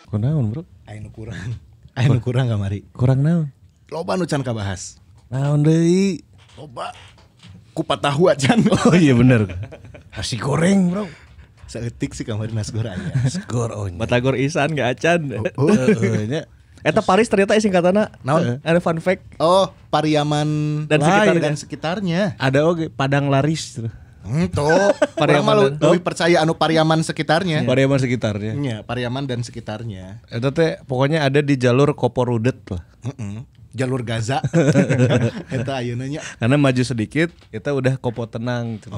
Kunaon, Bro? Anu kurang kamari. Kurang naon? Loba nu can kabahas. Naon deui? Loba. Kupat tahu acan. Oh iya bener. Nasi goreng, Bro. Saeutik sih kamari nasi goreng aya. Skor Batagor Isan gak acan. nya. Eta Paris ternyata singkatanna. Naon? Ada fun fact. Oh, Pariaman Dan sekitarnya. dan sekitarnya. Ada oge Padang Laris. Itu. Pariaman Orang malu dan- lebih percaya anu Pariaman sekitarnya. Pariaman sekitarnya. Iya, Pariaman dan sekitarnya. Eta teh pokoknya ada di jalur Koporudet lah. Jalur Gaza. Eta ayeuna nya. Karena maju sedikit kita udah Kopo tenang gitu.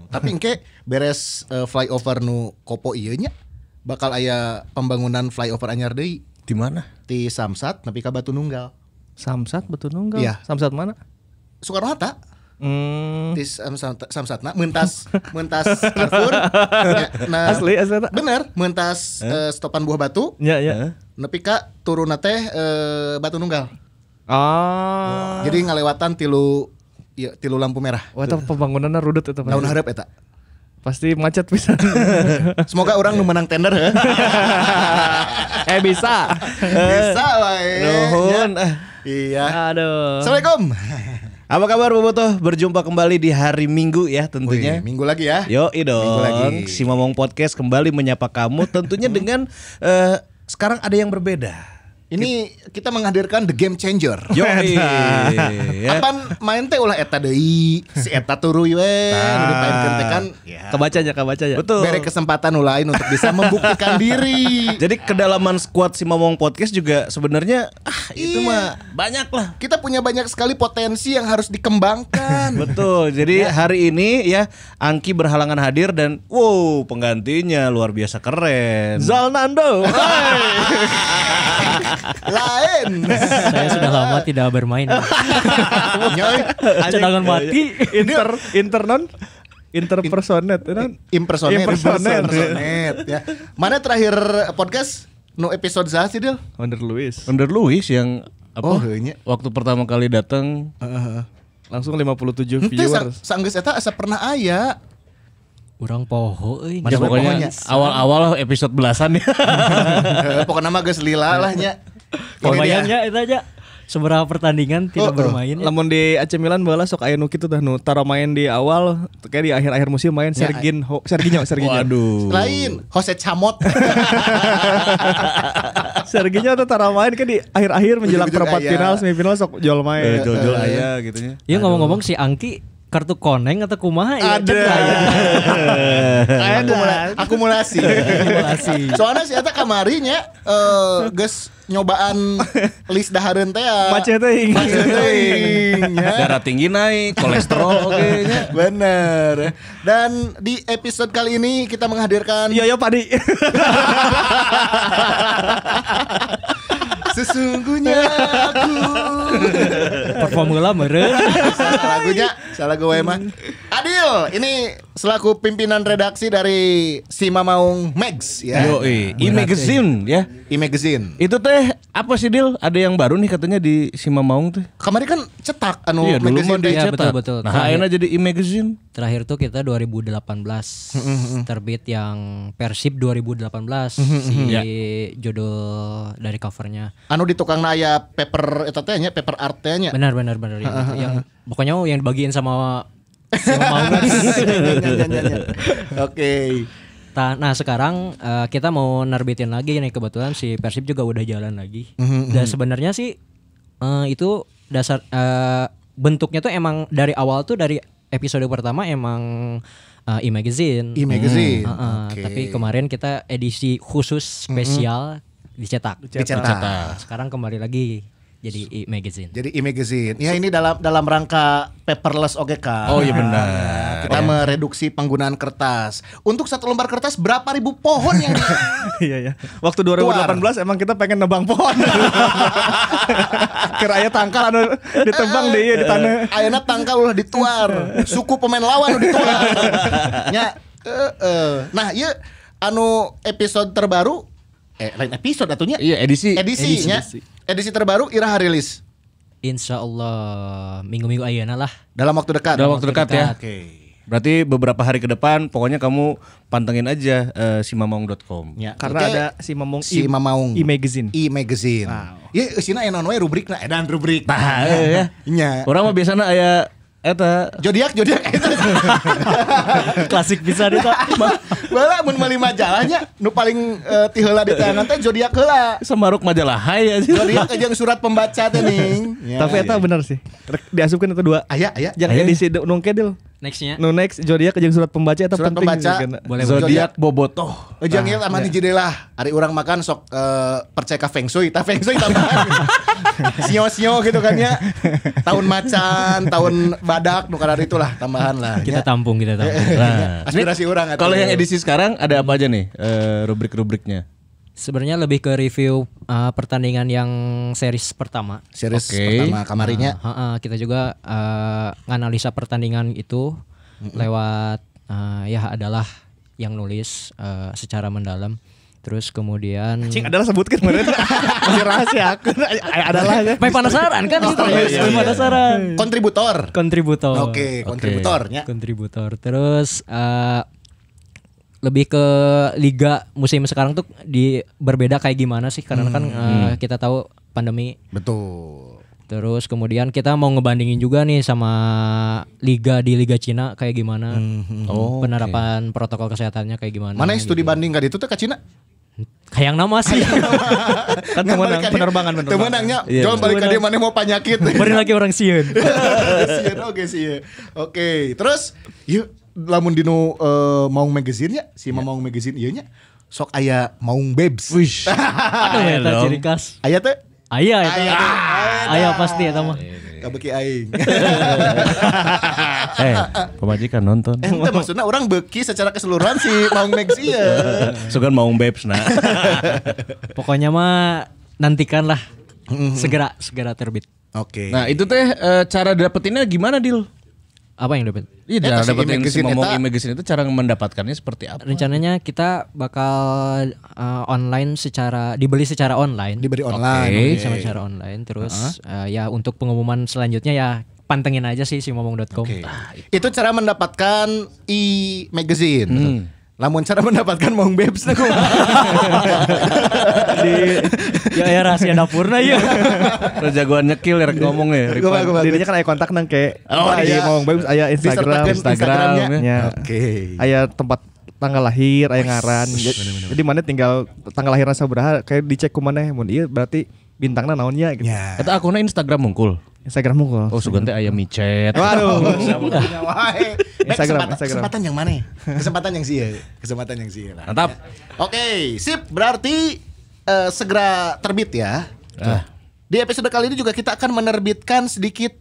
Tapi engke beres flyover nu Kopo ieu nya bakal aya pembangunan flyover anyar deui Di mana? ti Samsat nepi ka Batu Nunggal. Samsat betul nunggal. Iya. Samsat mana? Soekarno Hatta. Hmm. Di Samsatna mentas Carrefour. Ya, nah, Asli tak? bener, mentas stopan Buah Batu Ya ya. nepi ka turunna teh Batu Nunggal. Ah. Jadi ngalewatan tilu lampu merah. Wah, eta pembangunanna rudet eta. Tahun hareup eta. Pasti macet pisan. Semoga orang nu menang tender ya. Bisa. Bisa wae. Nuhun. Iya. Aduh. Assalamualaikum. Apa kabar Bobotoh? Berjumpa kembali di hari Minggu ya tentunya. Wih, minggu lagi ya. Yo Minggu lagi. dong, si Momong Podcast kembali menyapa kamu tentunya dengan sekarang ada yang berbeda. Ini kita menghadirkan The Game Changer. Yo ya. Kapan main teh ulah eta deui, si eta turuy we, nu dipaenkeun teh kan. Ya. Kebacanya. Betul. Beri kesempatan nu lain untuk bisa membuktikan diri. Jadi kedalaman squad si Momong Podcast juga sebenarnya itu Iya. mah banyak lah. Kita punya banyak sekali potensi yang harus dikembangkan. Betul. Jadi hari ini ya Angki berhalangan hadir dan wow penggantinya luar biasa keren. Zalnando. Lain. Saya sudah lama tidak bermain. Nyoy, Cadangan mati. Interpersonet kan? Impersonate ya. Mana terakhir podcast nu episode saha sih Del? Wonder Lewis. Under Louis yang apa? Oh, heunya. Waktu pertama kali datang Langsung 57 Henteu viewers. sanggeus eta asa pernah aya. Urang poho euy. ya pokoknya awal-awal episode belasan ya. Pokoknya mah geus lila lah nya. Lumayan ya itu aja. Seberapa pertandingan tidak bermain ya. Lamun di AC Milan balas sok aya nu kitu tah nu tara main di awal kayak di akhir-akhir musim main Serginho. Waduh. Lain, Jose Camot. Serginho tuh tara main kan di akhir-akhir menjelang Ujung-ujung perempat aya. final semifinal sok jol main. Jol-jol aya gitunya. Ya ngomong-ngomong si Angki kartu koneng atau kumaha ya? Ada. Akumulasi. Soalnya si eta kamari nya geus nyobaan list dahareun teh. Macet teuing. Darah tinggi naik, kolesterol oke nya. Bener. Dan di episode kali ini kita menghadirkan Iya Padi. Sesungguhnya aku. Perform heula meureun. Salah lagunya, salah gue mah. Adil, ini selaku pimpinan redaksi dari Si Mamaung Mags ya. Yo, e-magazine ya. E-magazine. Itu teh apa sih Dil? Ada yang baru nih katanya di si Mamaung tuh. Kemarin kan cetak anu Iya, dulu mah magazine teh. Iya, dicetak. betul. Nah, akhirnya jadi e-magazine. Terakhir tuh kita 2018 terbit yang Persib 2018 si judul dari covernya. Anu di tukang aya paper eta teh nya, paper art teh nya. Benar ya, yang pokoknya yang dibagiin sama Maung. Oke. Nah sekarang kita mau nerbitin lagi nih, kebetulan si Persib juga udah jalan lagi. Dan sebenarnya sih itu dasar bentuknya tuh emang dari awal tuh dari episode pertama emang e-magazine. E-magazine. Oke. Tapi kemarin kita edisi khusus spesial dicetak. Sekarang kembali lagi jadi e-magazine. Jadi e-magazine. Ya ini dalam rangka paperless OGK. Oh iya benar. Kita mereduksi penggunaan kertas. Untuk satu lembar kertas berapa ribu pohon yang Iya. Waktu 2018 emang kita pengen nebang pohon. Kira aya tangkal anu ditebang di tanah. ayeuna tangkal ulah dituar. Suku pemain lawan udah dituar. Nya nah, ieu anu episode terbaru lain episode atunya. Iya, edisi. Edisi terbaru iraha rilis. Insya Allah minggu-minggu ayeuna lah. Dalam waktu dekat. Dalam waktu dekat ya. Oke. Berarti beberapa hari ke depan pokoknya kamu pantengin aja simamaung.com. Ya, Karena oke. ada si Mamong Si Mamaung e-magazine. E-magazine. Ya eusina enon we rubrikna edan rubrik. Nah, ya. Nya. Orang mah biasanya aya eta Zodiak Klasik bisa deh tak. Bala mun meuli majalahnya nu paling ti heula di tangan teh zodiak heula. Semaruk majalah hai aja. Zodiak jeung surat pembaca teh ning. Ya, Tapi eta bener sih. Diasupkan itu 2. Aya. Jangan edisi nu kedil. Nextnya. Nu next zodiak jeung surat pembaca eta Surat penting. pembaca. Boleh. Zodiak bobotoh. Ujang ieu aman hiji deui lah. Ari urang makan sok percaya ka feng shui, feng shui tambahan. Sio-sio gitu kan ya. Tahun macan, tahun badak nu kada itulah tambahan lah. Kita tampung. Nah, Aspirasi orang kalau yang edisi sekarang ada apa aja nih rubrik-rubriknya? Sebenarnya lebih ke review pertandingan yang series pertama. series Oke. pertama kamarinya. Kita juga nganalisa pertandingan itu lewat ya adalah yang nulis secara mendalam. Terus kemudian Cing adalah sebutkan kemarin. Masih rahasia aku. Adalah kan. Sampai penasaran kan itu. Sampai penasaran. Kontributor. Kontributor. Oke, kontributornya. Kontributor. Terus lebih ke liga musim sekarang tuh berbeda kayak gimana sih? Karena kan kita tahu pandemi. Betul. Terus kemudian kita mau ngebandingin juga nih sama liga di Liga Cina kayak gimana. Oh, Penerapan protokol kesehatannya kayak gimana. Mana gitu. studi banding ka ditu teh ka Cina? Kayak yang nama sih. Kan temenang penerbangan. Temenangnya. Iya, Jangan balik ka dia mana mau penyakit. Beri lagi orang sieun. Sieun oke sih. Oke, terus yuk lamun dinu Maung Magazine nya, si Maung Magazine ieu nya sok aya Maung Babes. Wish. Aduh eta ciri khas. Aya teh? Aya eta. Aya pasti eta mah. Kabeki aing. Pemajikan nonton. Ente maksudnya orang beki secara keseluruhan si Maung Max iya. Sugan mau babes nah. Pokoknya mah nantikanlah segera terbit. Oke. Nah, itu teh cara dapetinnya gimana, Dil? Apa yang dapat? Iya, Eta cara si dapetin si e-magazine ngomong eta- e-magazine itu cara mendapatkannya seperti apa? Rencananya kita bakal online dibeli secara online. Diberi Oke. online. Sama secara online. Terus ya untuk pengumuman selanjutnya ya pantengin aja sih si momong.com. Oke. Itu cara mendapatkan e-magazine. Lamun cara mendapatkan Maung Babes nah Ya rahasia dapurna ya. Terus jagoan nyekil rek ngomong ya. rek pan. Dirinya kan aya kontak nang ke. Oh, Aya iya. Mamong Babes, aya Instagram. Disertakan Instagramnya. Ya. Oke. Aya tempat tanggal lahir, aya ngaran. Jadi mana tinggal tanggal lahirna sabaraha kayak dicek ku maneh mun ieu berarti bintangna naonnya gitu. Ya. Eta akunnya Instagram mungkul. Instagram mungkul. Oh, sugan teh aya micet. Waduh. Instagram. Kesempatan yang mana? Kesempatan yang sih. Kesempatan yang sih. Mantap. Oke, sip. Berarti segera terbit ya. Di episode kali ini juga kita akan menerbitkan sedikit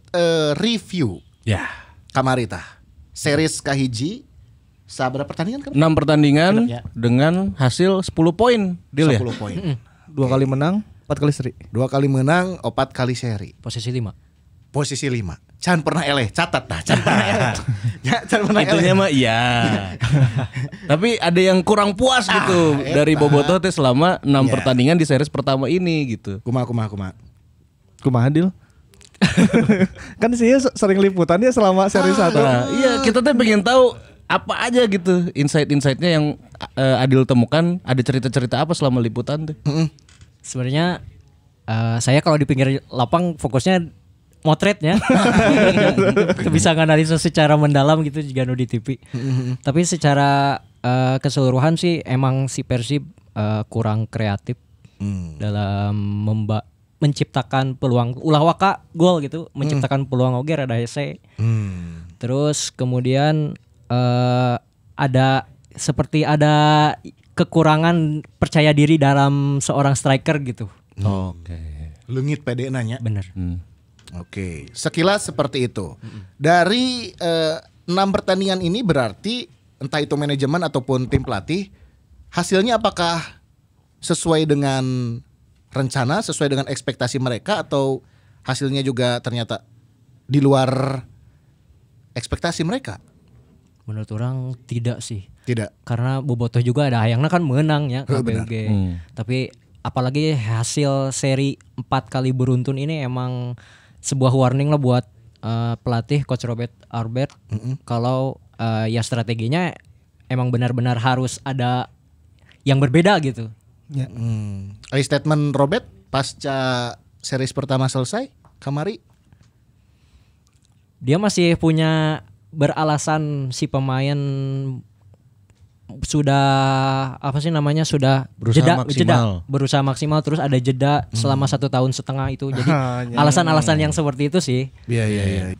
review Ya. Kamarita. Series kahiji. Sabaraha pertandingan kan? 6 pertandingan Ya. dengan hasil 10 poin. Deal ya? 10 poin. 2 kali menang, 4 kali seri. 2 kali menang, 4 kali seri. Posisi 5. Posisi 5. Can pernah eleh, catat dah. Can pernah eleh. Ya, can pernah Itunya eleh. mah iya. Tapi ada yang kurang puas gitu dari Bobotoh teh selama 6 Ya. pertandingan di series pertama ini gitu. Kumaha. Kumaha Dil? Kan sih sering liputannya selama seri 1. Nah, iya kita tuh pengen tahu apa aja gitu insight-insightnya yang Adil temukan. Ada cerita-cerita apa selama liputan tuh? Sebenarnya saya kalau di pinggir lapang fokusnya motretnya. Bisa nganalisa secara mendalam gitu jika di TV. Tapi secara keseluruhan sih emang si Persib kurang kreatif dalam menciptakan peluang ulah waka gol gitu, menciptakan peluang oge rada hese. Terus kemudian seperti ada kekurangan percaya diri dalam seorang striker gitu. Oke. Leungit pede nanya. Bener. Oke, sekilas seperti itu. Dari 6 pertandingan ini berarti entah itu manajemen ataupun tim pelatih, hasilnya apakah sesuai dengan rencana, sesuai dengan ekspektasi mereka, atau hasilnya juga ternyata di luar ekspektasi mereka? Menurut orang tidak sih. Tidak. Karena Bobotoh juga ada hayangna kan menang ya KPUG. Tapi apalagi hasil seri 4 kali beruntun ini emang sebuah warning lah buat pelatih Coach Robert Albert kalau ya strateginya emang benar-benar harus ada yang berbeda gitu. Ya. Ada statement Robert pasca series pertama selesai kamari. Dia masih punya beralasan si pemain sudah apa sih namanya sudah berusaha maksimal terus ada jeda selama 1,5 tahun itu. Jadi alasan-alasan yang seperti itu sih. Iya.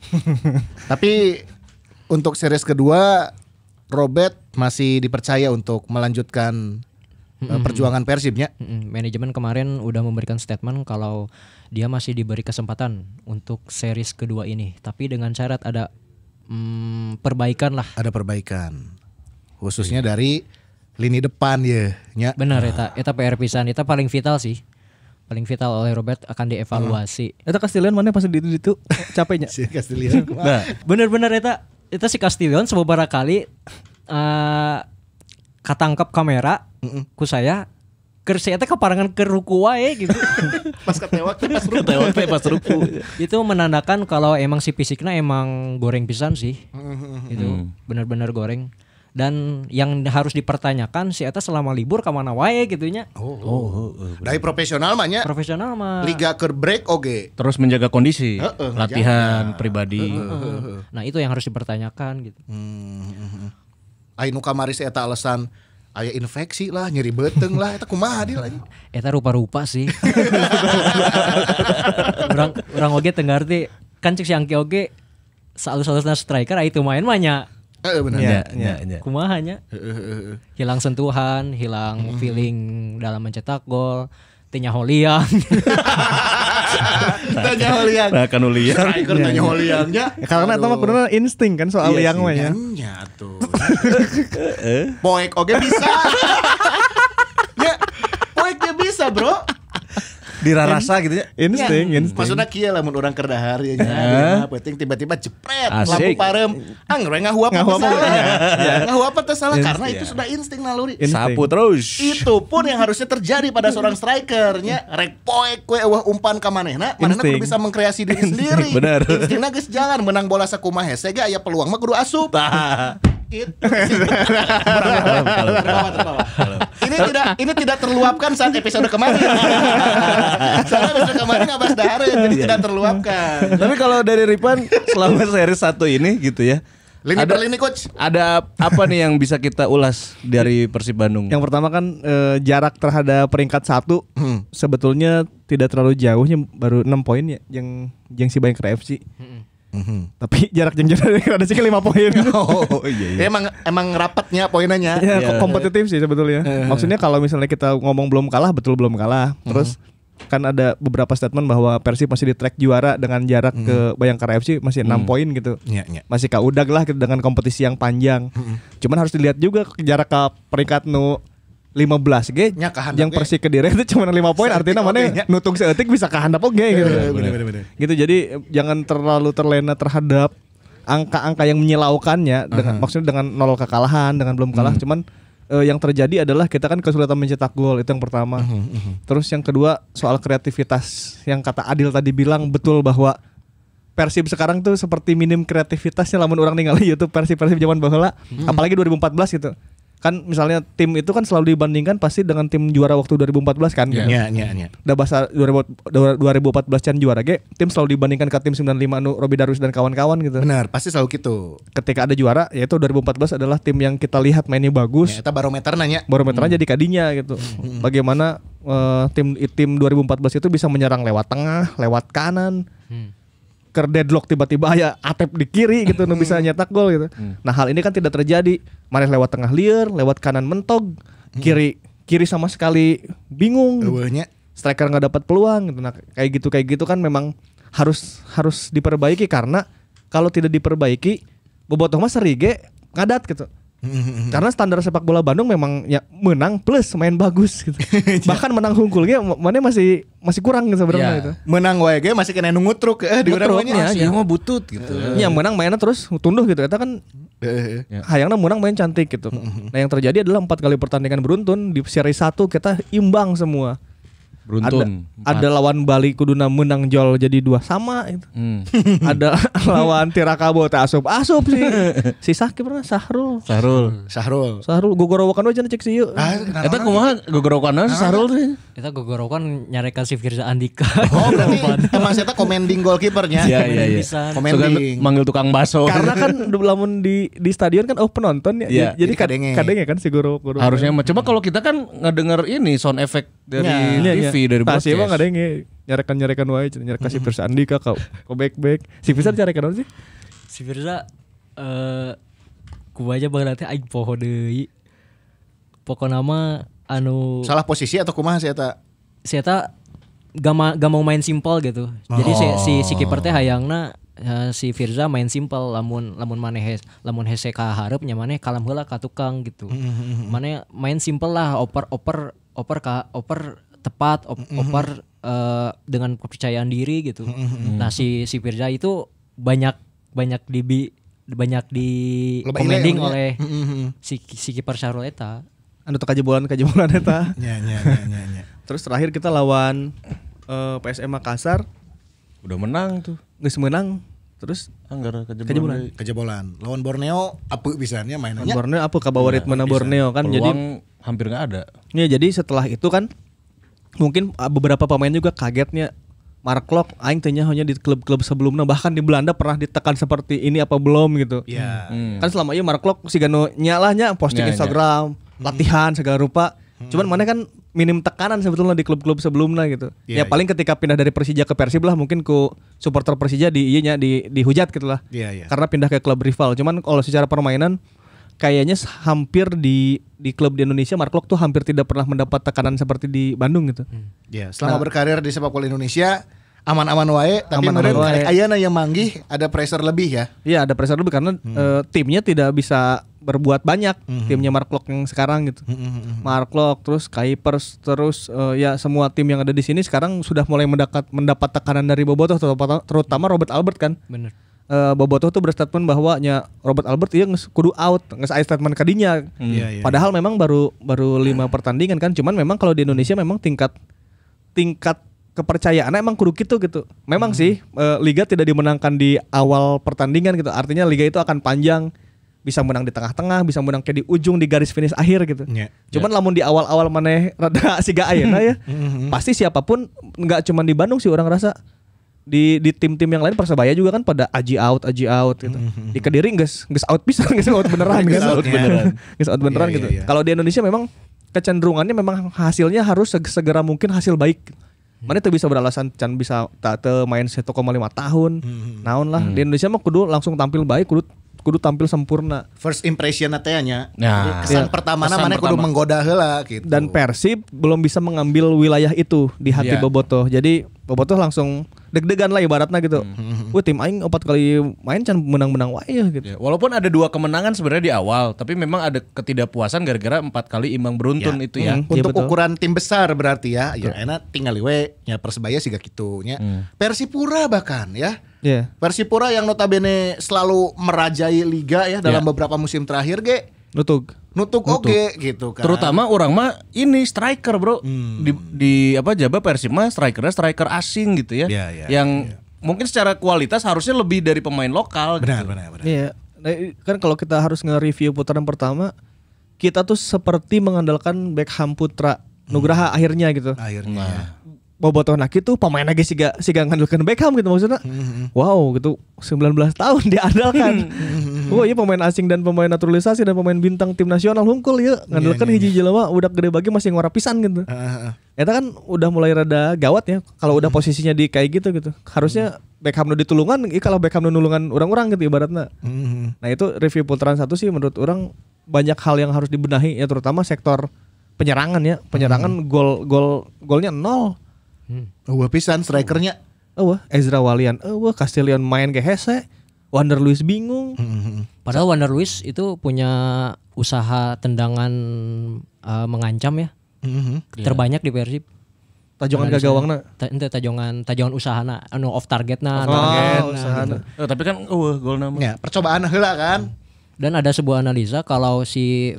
Tapi untuk series kedua Robert masih dipercaya untuk melanjutkan perjuangan Persibnya. Manajemen kemarin udah memberikan statement kalau dia masih diberi kesempatan untuk series kedua ini, tapi dengan syarat ada perbaikan lah. Ada perbaikan. Khususnya dari lini depan ya. Benar eta PR pisan, eta paling vital sih. Paling vital oleh Robert akan dievaluasi. Eta Castillion mana pas di itu capeknya. Si Castillion. Nah, Bener-bener eta si Castillion beberapa kali katangkap kamera ku saya keur si eta keparangan ke ruku wae gitu. Pas ketewak pas ruku. Itu menandakan kalau emang si fisiknya emang goreng pisan sih. Itu benar-benar goreng. Dan yang harus dipertanyakan si eta selama libur kemana wae gitunya. Dari profesional mah nya. Profesional mah. Liga keur break oge. Terus menjaga kondisi, latihan pribadi. Nah, itu yang harus dipertanyakan gitu. Anu kamari si eta alasan aya infeksi lah, nyeri beteng lah, eta kumaha deui lagi. Eta rupa-rupa sih. Urang oge teu ngarti kan cek si Angki oge salus-salusna striker itu main mah nya. Benar. Ya. Kumaha nya? Hilang sentuhan, hilang feeling dalam mencetak gol, tanya holiang. Tanya holiang. Nah, kan liang. Striker tanya holiangnya. Karena eta mah kuduna insting kan soal liang mah ya. Nya tuh. Poek oge bisa. Ya, poek ge bisa, Bro. Dirarasa gitu ya. Insting. Maksudnya kieu lamun urang keur dahar ya nya. Penting tiba-tiba jepret lampu parem. Angger ngahuap apa salah. Ngahuap apa salah karena itu sudah insting naluri. Sapu terus. Itu pun yang harusnya terjadi pada seorang strikernya. Rek poek we eueuh umpan ka manehna, manehna kudu bisa mengkreasi diri sendiri. Bener. Instingna geus jalan menang bola sakumaha hese ge aya peluang mah kudu asup. Gitu. Terbawa. Ini tidak terluapkan saat episode kemarin. Soalnya episode kemarin ngabas dahare jadi tidak terluapkan. Tapi kalau dari Ripan selama seri 1 ini gitu ya. Lini per lini coach. Ada apa nih yang bisa kita ulas dari Persib Bandung? Yang pertama kan jarak terhadap peringkat 1 sebetulnya tidak terlalu jauhnya, baru 6 poin ya yang si Bayangkara FC. Tapi jarak jeung ada sih 5 poin. Iya. Emang rapatnya poinnya. Ya, kompetitif sih sebetulnya. Maksudnya kalau misalnya kita ngomong belum kalah, betul belum kalah. Terus kan ada beberapa statement bahwa Persib masih di track juara dengan jarak ke Bayangkara FC masih 6 poin gitu. Masih kaudag lah gitu dengan kompetisi yang panjang. Cuman harus dilihat juga jarak ke peringkat 15 ge yang Persik Kediri itu cuma 5 poin, artinya mana nutung seetik bisa kehandap oge gitu. Bener. Gitu, jadi jangan terlalu terlena terhadap angka-angka yang menyilaukannya dengan maksudnya dengan 0 kekalahan, dengan belum kalah, cuman yang terjadi adalah kita kan kesulitan mencetak gol, itu yang pertama. Terus yang kedua soal kreativitas yang kata Adil tadi bilang betul bahwa Persib sekarang tuh seperti minim kreativitasnya lamun orang ningali YouTube Persib zaman baheula, apalagi 2014 gitu. Kan misalnya tim itu kan selalu dibandingkan pasti dengan tim juara waktu 2014 kan. Iya. Udah bahasa 2014 can juara ge, tim selalu dibandingkan ke tim 95 anu Robi Darwis dan kawan-kawan gitu. Benar, pasti selalu gitu. Ketika ada juara yaitu 2014 adalah tim yang kita lihat mainnya bagus. Ya, eta barometernya Barometernya jadi kadinya gitu. Bagaimana tim 2014 itu bisa menyerang lewat tengah, lewat kanan. Deadlock tiba-tiba aya Atep di kiri gitu nu bisa nyetak gol gitu. Nah, hal ini kan tidak terjadi. Maneh lewat tengah liar, lewat kanan mentog, kiri sama sekali bingung. Striker enggak dapat peluang gitu. Nah, kayak gitu kan memang harus diperbaiki, karena kalau tidak diperbaiki bobotoh mah seri ge ngadat gitu. Karena standar sepak bola Bandung memang ya menang plus main bagus gitu. Bahkan menang hungkulnya mana masih kurang gitu sebenarnya itu. Menang wae ge masih kena ngutruk di urang nya. Ya mah butut gitu. Ya menang mainnya terus tunduh gitu. Eta kan hayangna menang main cantik gitu. Nah, yang terjadi adalah 4 kali pertandingan beruntun di seri 1 kita imbang semua. Beruntun. Ada lawan Bali kuduna menang jol jadi 2 sama gitu. Ada lawan Tirakabo teh asup sih. Si Sakib pernah Sahrul gogorowokan aja cek sih yuk. Eta kumaha gogorokanna Sahrul teh? Kita gogorokan nyarekan si Firza Andika. Oh berarti emang saya commanding goalkeepernya. Iya. Bisa. Commanding. Manggil tukang baso. Karena kan lamun di stadion kan penonton ya. Iya, Jadi kadenge. kan si guru. Harusnya mah coba kalau kita kan ngedenger ini sound effect dari TV dari broadcast. Emang broadcast. ada yang nyarekan wae nyarek si Firza Andika kau back. Si Firza nyarekan apa sih? Si Firza ku aja bageula teh aing poho deui. Pokona mah anu Salah posisi atau kumaha sih eta? si eta gak mau main simpel gitu. Jadi si kiper teh hayangna si Firza main simpel lamun hese ka hareup nya maneh kalam heula ka tukang gitu. Maneh main simpel lah oper tepat oper dengan kepercayaan diri gitu. Nah si Firza itu banyak di commending oleh si kiper Syahrul eta. Anu teu kajebolan eta. Nya. Terus terakhir kita lawan PSM Makassar. Udah menang tuh. Geus menang. Terus Anggar kejebolan. Kejebolan. Lawan Borneo apeu pisannya mainannya. Borneo apa kabawa ritmena Borneo kan jadi hampir nggak ada. ya jadi setelah itu kan mungkin beberapa pemain juga kagetnya Mark Klok aing teh nya hanya di klub-klub sebelumnya bahkan di Belanda pernah ditekan seperti ini apa belum gitu. Iya. Kan selama ini Mark Klok sigano nyalahnya posting Instagram, latihan segala rupa. Cuman mana kan minim tekanan sebetulnya di klub-klub sebelumnya gitu. Ya paling ketika pindah dari Persija ke Persib lah mungkin ku supporter Persija dihujat gitu lah. Iya. Karena pindah ke klub rival. Cuman kalau secara permainan kayaknya hampir di klub di Indonesia Mark Klok tuh hampir tidak pernah mendapat tekanan seperti di Bandung gitu. Iya, selama berkarir di sepak bola Indonesia aman-aman wae, tapi meureun karek ayeuna yang manggih ada pressure lebih ya. Iya, ada pressure lebih karena timnya tidak bisa berbuat banyak. Timnya Mark Klok yang sekarang gitu. Mark Klok terus Kuipers terus ya semua tim yang ada di sini sekarang sudah mulai mendapat tekanan dari Bobotoh terutama Robert Albert kan. Bener. Bobotoh tuh berstatement bahwa nya Robert Albert ieu geus kudu out, geus aya statement kadinya. Padahal memang baru 5 pertandingan kan, cuman memang kalau di Indonesia memang tingkat kepercayaan emang kudu gitu. Memang sih liga tidak dimenangkan di awal pertandingan gitu. Artinya liga itu akan panjang, bisa menang di tengah-tengah, bisa menang kayak di ujung di garis finish akhir gitu. Cuman lamun di awal-awal maneh rada siga ayeuna ya. Pasti siapapun enggak cuman di Bandung sih orang rasa. Di tim-tim yang lain Persebaya juga kan pada aji out gitu. Di Kediri geus out pisan, geus out beneran kan. Geus out beneran gitu. Kalau di Indonesia memang kecenderungannya memang hasilnya harus segera mungkin hasil baik. Mana tuh bisa beralasan can bisa teu main 1,5 tahun. Naon lah di Indonesia mah kudu langsung tampil baik, kudu tampil sempurna. First impression tanya. Nah, Kesan pertamana mana kudu menggoda heula gitu. Dan Persib belum bisa mengambil wilayah itu di hati Bobotoh. Jadi Bobotoh langsung deg-degan lah ibaratnya gitu. Wah tim aing 4 kali main can menang-menang wae gitu. Ya, walaupun ada 2 kemenangan sebenarnya di awal, tapi memang ada ketidakpuasan gara-gara 4 kali imbang beruntun itu ya. Untuk ukuran tim besar berarti ya. Ya enak tinggal we nya Persebaya siga kitu nya. Persipura bahkan ya. Persipura yang notabene selalu merajai liga ya dalam beberapa musim terakhir nutuk oke gitu kan. Terutama orang mah ini striker bro. Di Jabar Persib mah striker asing gitu ya. Yang mungkin secara kualitas harusnya lebih dari pemain lokal. Benar. Iya. Nah, kan kalau kita harus nge-review putaran pertama, kita tuh seperti mengandalkan Beckham Putra Nugraha akhirnya gitu. Bobotoh nak itu pemain lagi siga ngandalkan Beckham gitu maksudnya. Wow gitu 19 tahun diandalkan. Wah iya pemain asing dan pemain naturalisasi dan pemain bintang tim nasional hungkul ya ngandalkan hiji jelema udah gede bagi masih ngora pisan gitu. Eta kan udah mulai rada gawat ya kalau udah posisinya di kayak gitu. Harusnya Beckham nu ditulungan, kalau Beckham nu nulungan orang-orang gitu ibaratnya. Nah itu review putaran 1 sih menurut orang banyak hal yang harus dibenahi ya terutama sektor penyerangan ya. Penyerangan golnya 0. Pisan strikernya. Ezra Walian. Castillion main ke hese. Wander Luis bingung. Padahal Wander Luis itu punya usaha tendangan mengancam ya. Terbanyak di Persib. Tajongan ke gawangna. Ente tajongan usahana anu off targetna. Usahana. Tapi kan gol nama. Ya, percobaan heula kan. Dan ada sebuah analisa kalau si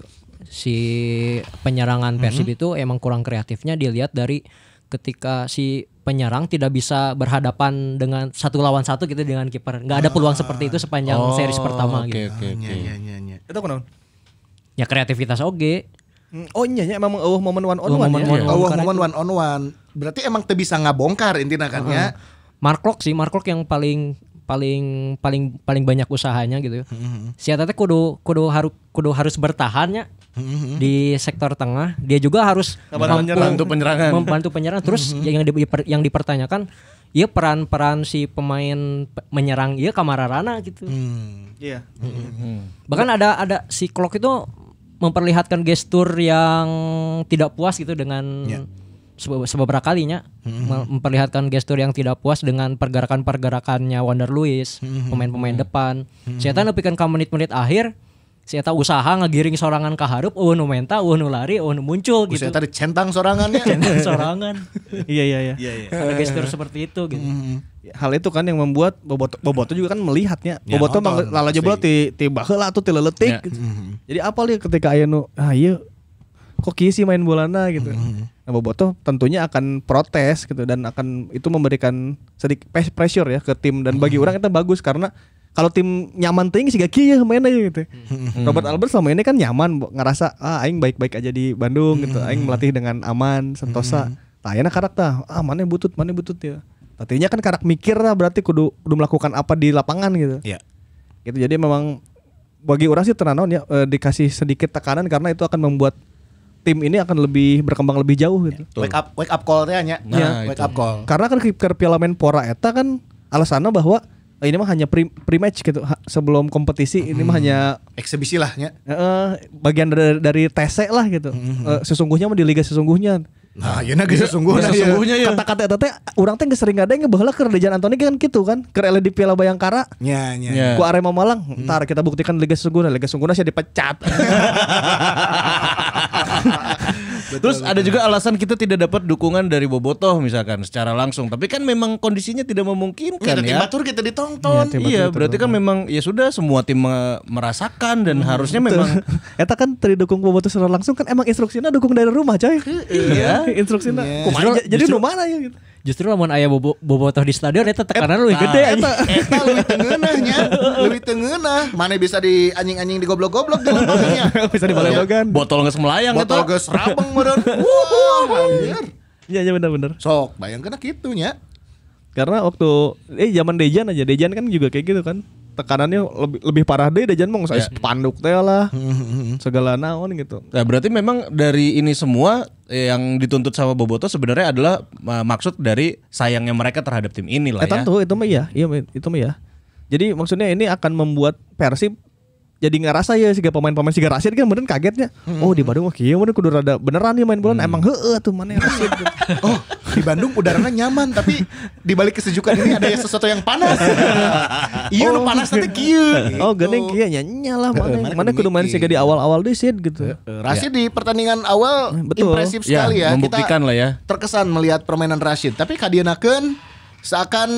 penyerangan Persib itu emang kurang kreatifnya dilihat dari ketika si penyerang tidak bisa berhadapan dengan 1 lawan 1 gitu dengan kiper. Nggak ada peluang seperti itu sepanjang series pertama gitu. Oke. Itu kunaon? Ya kreativitas oge. Oh iya memang momen one on one ya. Momen one on one. Berarti emang teu bisa ngabongkar intinya kan ya. Mark Locke yang paling banyak usahanya gitu. Si eta teh kudu harus bertahan ya. Di sektor tengah dia juga harus membantu penyerang terus yang dipertanyakan ya peran si pemain menyerang ieu Kamararana gitu. Iya. Bahkan ada si Klok itu memperlihatkan gestur yang tidak puas gitu dengan beberapa kalinya memperlihatkan gestur yang tidak puas dengan pergerakan-pergerakannya Wander Luiz, pemain-pemain depan. Saya tahu nepikeun ka menit-menit akhir si eta usaha ngagiring sorangan ka hareup, nu menta, nu lari, nu muncul gitu. Si eta dicentang sorangannya. Centang sorangan. Iya. Ada gestur seperti itu gitu. Hal itu kan yang membuat Boboto juga kan melihatnya. Boboto lala jebol ti baheula atuh ti leuletik gitu. Jadi apa lihat ketika aya nu ieu kok kieu sih main bolana gitu. Nah Boboto tentunya akan protes gitu dan akan itu memberikan sedikit pressure ya ke tim dan bagi orang itu bagus karena kalau tim nyaman teuing siga kieu mainnya gitu. Robert Albert selama ini kan nyaman ngerasa aing baik-baik aja di Bandung gitu. Aing melatih dengan aman, sentosa. Tayana karakter maneh butut ya. Artinya kan karak mikir lah berarti kudu melakukan apa di lapangan gitu. Iya. Gitu jadi memang bagi orang sih tenanawan ya dikasih sedikit tekanan karena itu akan membuat tim ini akan lebih berkembang lebih jauh gitu. Wake up call-nya nya. Wake up call. Karena kan ke Piala Menpora eta kan alasannya bahwa ini mah hanya pre-match gitu sebelum kompetisi ini mah hanya eksibisi lah nya. Bagian dari TC lah gitu. Sesungguhnya mah di liga sesungguhnya. Nah, yeuna geus sesungguhnya ya. Kata-kata eta teh urang teh geus sering ngadeng baheula keur Dejan Antoni kan gitu kan. Keur ele di Piala Bayangkara. Nya. Ku Arema Malang. Entar kita buktikan liga sesungguhnya sih dipecat. Terus ada juga alasan kita tidak dapat dukungan dari Bobotoh misalkan secara langsung. Tapi kan memang kondisinya tidak memungkinkan ya. Batur kita ditonton. Iya, berarti kan memang ya sudah semua tim merasakan dan harusnya memang eta kan tadi dukung Bobotoh secara langsung kan emang instruksinya dukung dari rumah coy. Iya, instruksinya. Jadi nu mana ya gitu. Justru lamun aya Bobotoh di stadion eta tekanan leuwih gede eta leuwih tengeunahnya, leuwih tengeunah. Mana bisa di anjing-anjing digoblok-goblok di lapangannya. Bisa dibaledogan. Botol geus melayang eta. Botol geus rabeng meureun. Wah, anjir. Iya benar. Sok, bayangkeun kitu nya. Karena waktu zaman Dejan kan juga kayak gitu kan. Tekanannya lebih parah deh Dejan mah saya spanduk teh lah. Segala naon gitu. Nah, berarti memang dari ini semua yang dituntut sama Bobotoh sebenarnya adalah maksud dari sayangnya mereka terhadap tim ini lah ya. Tentu itu mah iya itu mah ya. Jadi maksudnya ini akan membuat Persib jadi ngerasa ya siga pemain-pemain siga Rashid kan beneran kagetnya. Oh di Bandung kieu mah kudu rada beneran nih main bola. Emang heueuh tuh mana Rashid. Oh di Bandung udaranya nyaman tapi di balik kesejukan ini ada sesuatu yang panas. Iya nu panas teh kieu. Oh geuning kieu nya lah mana kudu main siga di awal-awal deui Sid gitu. Rashid di pertandingan awal impresif sekali ya. Membuktikan kita lah ya. Terkesan melihat permainan Rashid tapi kadienakeun seakan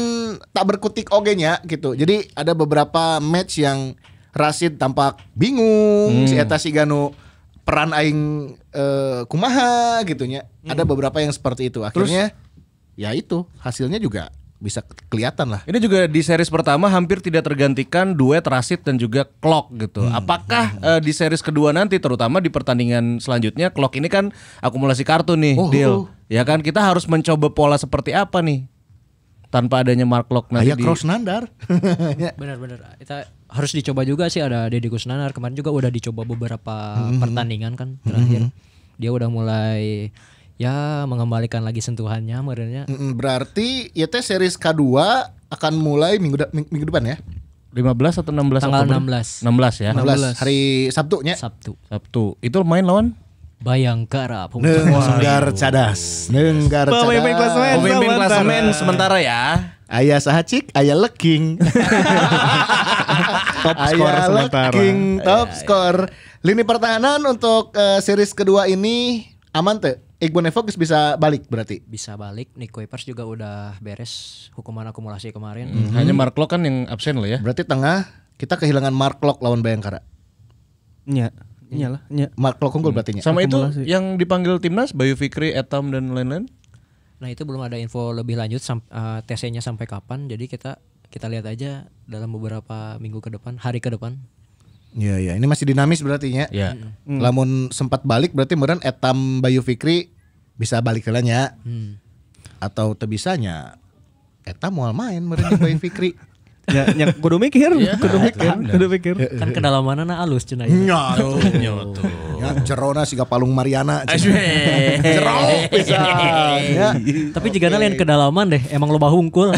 tak berkutik oge nya gitu. Jadi ada beberapa match yang Rashid tampak bingung, si eta siga nu peran aing kumaha gitunya. Ada beberapa yang seperti itu. Akhirnya ya itu hasilnya juga bisa kelihatan lah. Ini juga di series pertama hampir tidak tergantikan duet Rashid dan juga Klok gitu. Apakah di series kedua nanti terutama di pertandingan selanjutnya Klok ini kan akumulasi kartu nih, Deal. Ya kan kita harus mencoba pola seperti apa nih? Tanpa adanya Mark Locke nanti Cross Nandar. Benar-benar. Kita harus dicoba juga sih ada Deddy Kusnandar kemarin juga udah dicoba beberapa pertandingan kan terakhir. Dia udah mulai ya mengembalikan lagi sentuhannya merenya. Berarti ya teh series K2 akan mulai minggu depan ya. 15 atau 16 tanggal Oktober? 16 ya. 16 hari Sabtunya. Sabtu. Itu main lawan Bayangkara. Nenggar cadas. Pemimpin klasemen sementara ya. Aya saha cik, aya leking. Top skor sementara. Leking top skor. Lini pertahanan untuk series kedua ini aman teh. Iqbal Nefox bisa balik berarti. Bisa balik. Nick Kuipers juga udah beres hukuman akumulasi kemarin. Hanya Mark Locke kan yang absen loh ya. Berarti tengah kita kehilangan Mark Locke lawan Bayangkara. Iyalah. Mark Locke unggul berarti. Sama akumulasi. Itu yang dipanggil timnas Bayu Fikri, Etam dan lain-lain. Nah itu belum ada info lebih lanjut TC-nya sampai kapan. Jadi kita lihat aja dalam beberapa minggu ke depan, hari ke depan. Iya, ini masih dinamis berarti nya. Ya. Lamun sempat balik berarti meureun etam Bayu Fikri bisa balik heula nya. Atau teu bisanya eta moal main meureun Bayu Fikri. Ya kudu mikir, kudu mikir. Kan kedalamanana alus cenah. Nyoto. Ya jerona siga palung Mariana. Jero pisan ya. Tapi jigana lain kedalaman deh, emang loba hungkul.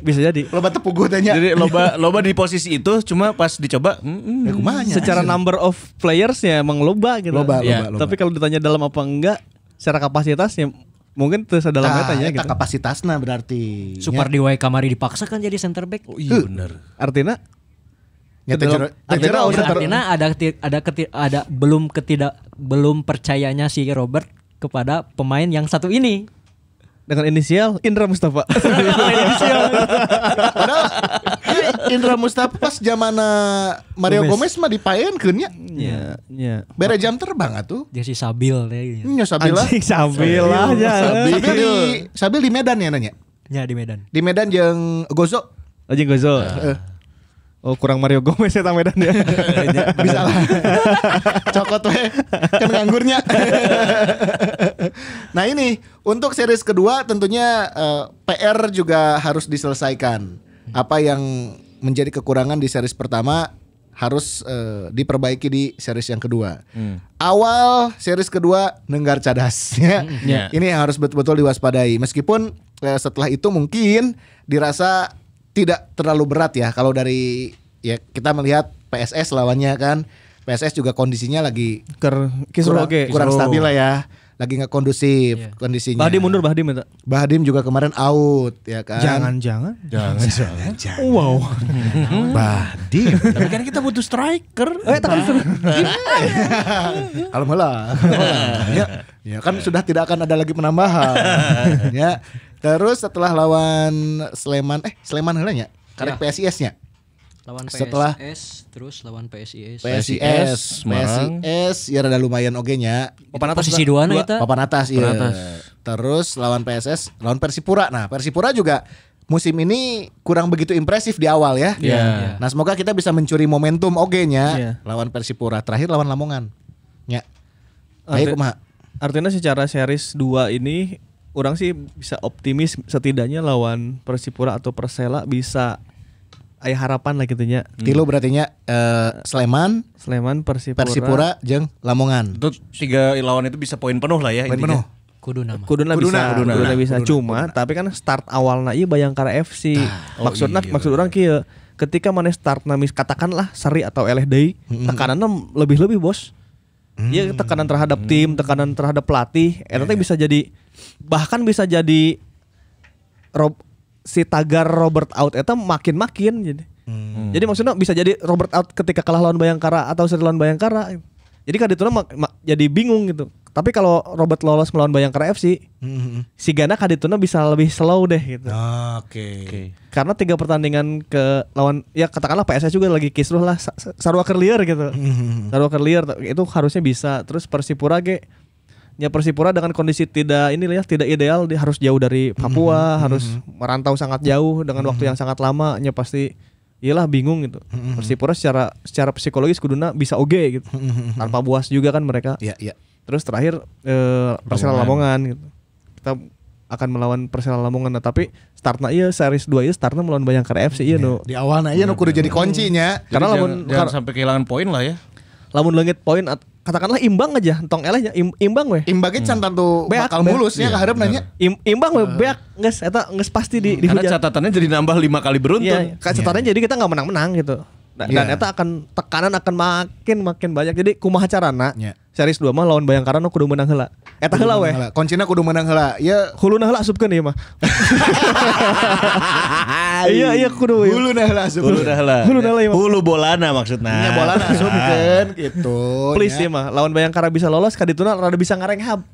Bisa jadi. Loba tepuguh teh nya. Jadi loba di posisi itu cuma pas dicoba Ya kumaha nya. Secara number of players ya emang loba gitu. Loba. Tapi kalau ditanya dalam apa enggak, secara kapasitasnya mungkin terus dalam metanya gitu. Kapasitasna berarti. Super di wae kamari dipaksa kan jadi center back. Oh iya benar. Artinya Artinya ada belum percayanya si Robert kepada pemain yang satu ini. dengan inisial Indra Mustafa. Padahal Indra Mustafa pas zaman Mario Gomez mah dipaenkeun nya. Iya. Bere jam terbang atuh. Dia si Sabil deh. Nya Sabil lah. Anjing Sabil lah ya. Sabil di Medan ya nanya. Ya di Medan. Di Medan jeung Gozo. Anjing Gozo. Oh kurang Mario Gomez ya Medan ya. Bisa lah. Cokot we kan nganggurnya. Nah ini untuk series kedua tentunya PR juga harus diselesaikan. Apa yang menjadi kekurangan di series pertama harus diperbaiki di series yang kedua. Awal series kedua nenggar cadas ya. Ini yang harus betul-betul diwaspadai. Meskipun setelah itu mungkin dirasa tidak terlalu berat ya kalau dari ya kita melihat PSS lawannya kan. PSS juga kondisinya lagi kurang stabil lah ya. Lagi nggak kondusif kondisinya. Bahdim mundur, Bahdim itu. Bahdim juga kemarin out ya kan. Jangan. Wow. Bahdim. Tapi kan kita butuh striker. Alhamdulillah. Ya kan sudah tidak akan ada lagi penambahan. Ya. Terus setelah lawan Sleman heula nya. Karek PSIS-nya. Lawan Setelah PSS terus lawan PSIS. PSIS ya rada lumayan oge nya. Posisi 2 na eta. Papan atas iya. Terus lawan PSS, lawan Persipura. Nah, Persipura juga musim ini kurang begitu impresif di awal ya. Iya. Nah, semoga kita bisa mencuri momentum oge nya lawan Persipura. Terakhir lawan Lamongan. Ya. Ayo kumaha? Artinya secara series 2 ini orang sih bisa optimis setidaknya lawan Persipura atau Persela bisa aya harapan lah gitu nya. Tilu berarti nya Sleman, Persipura jeung Lamongan. Itu 3 lawan itu bisa poin penuh lah ya. Poin penuh. Kuduna bisa. Cuma tapi kan start awalna ieu Bayangkara FC. Maksud orang kieu ketika mana start namis katakanlah seri atau eleh deui, tekananna lebih-lebih bos. Iya tekanan terhadap tim, tekanan terhadap pelatih, eta teh bisa jadi bahkan bisa jadi si tagar Robert out eta makin jadi. Jadi maksudnya bisa jadi Robert out ketika kalah lawan Bayangkara atau seri lawan Bayangkara. Jadi kadituna jadi bingung gitu. Tapi kalau Robert lolos melawan Bayangkara FC, si Gana kadituna bisa lebih slow deh gitu. Oke. Karena 3 pertandingan ke lawan ya katakanlah PSS juga lagi kisruh lah sarua keur lieur gitu. Sarua keur lieur itu harusnya bisa. Terus Persipura Persipura dengan kondisi tidak ideal, dia harus jauh dari Papua, harus merantau sangat jauh dengan waktu yang sangat lama, pasti iyalah bingung gitu. Persipura secara psikologis kuduna bisa oge gitu. Tanpa buas juga kan mereka. Iya. Terus terakhir Persela Lamongan gitu. Kita akan melawan Persela Lamongan, tapi startna ieu series 2 ieu startna melawan Bayangkara FC ieu no. Di awalna ieu kudu jadi kuncinya. Karena jangan sampai kehilangan poin lah ya. Lamun leungit poin katakanlah imbang aja, entong elehnya imbang we. Imbangnya can tentu bakal mulus ya kaharep nanya. Imbang we beak geus eta geus pasti di Karena hujat. catatannya jadi nambah 5 kali beruntun. Iya, catatannya jadi kita enggak menang-menang gitu. Dan eta akan tekanan akan makin banyak. Jadi kumaha carana? Series 2 mah lawan Bayangkara nu kudu menang heula. Eta heula we. Kuncina kudu menang heula. Ya huluna heula asupkeun ieu mah. Iya kudu. Huluna heula asupkeun. Hulu bolana maksudna. Nya bolana asupkeun gitu. Please ieu mah lawan Bayangkara bisa lolos kadituna rada bisa ngarenghab.